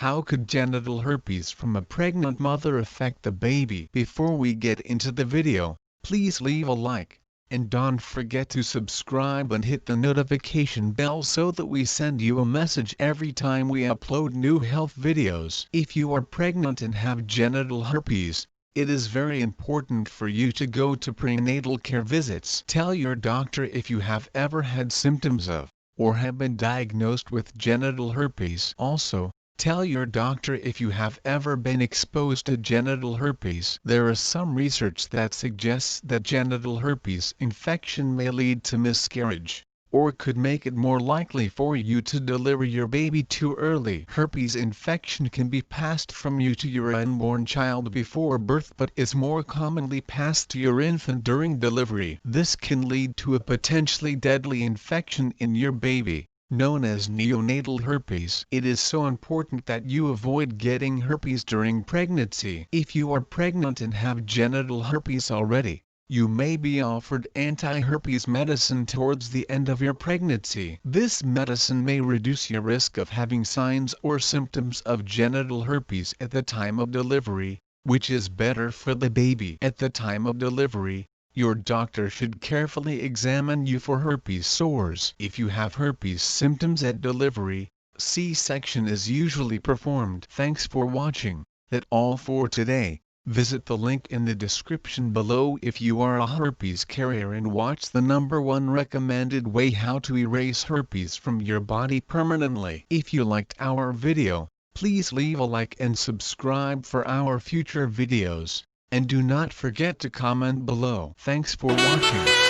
How could genital herpes from a pregnant mother affect the baby? Before we get into the video, please leave a like, and don't forget to subscribe and hit the notification bell so that we send you a message every time we upload new health videos. If you are pregnant and have genital herpes, it is very important for you to go to prenatal care visits. Tell your doctor if you have ever had symptoms of, or have been diagnosed with genital herpes. Also, tell your doctor if you have ever been exposed to genital herpes. There is some research that suggests that genital herpes infection may lead to miscarriage, or could make it more likely for you to deliver your baby too early. Herpes infection can be passed from you to your unborn child before birth, but is more commonly passed to your infant during delivery. This can lead to a potentially deadly infection in your baby, known as neonatal herpes. It is so important that you avoid getting herpes during pregnancy. If you are pregnant and have genital herpes already, you may be offered anti-herpes medicine towards the end of your pregnancy. This medicine may reduce your risk of having signs or symptoms of genital herpes at the time of delivery, which is better for the baby. At the time of delivery, your doctor should carefully examine you for herpes sores. If you have herpes symptoms at delivery, C-section is usually performed. Thanks for watching. That's all for today. Visit the link in the description below if you are a herpes carrier and watch the #1 recommended way how to erase herpes from your body permanently. If you liked our video, please leave a like and subscribe for our future videos. And do not forget to comment below. Thanks for watching.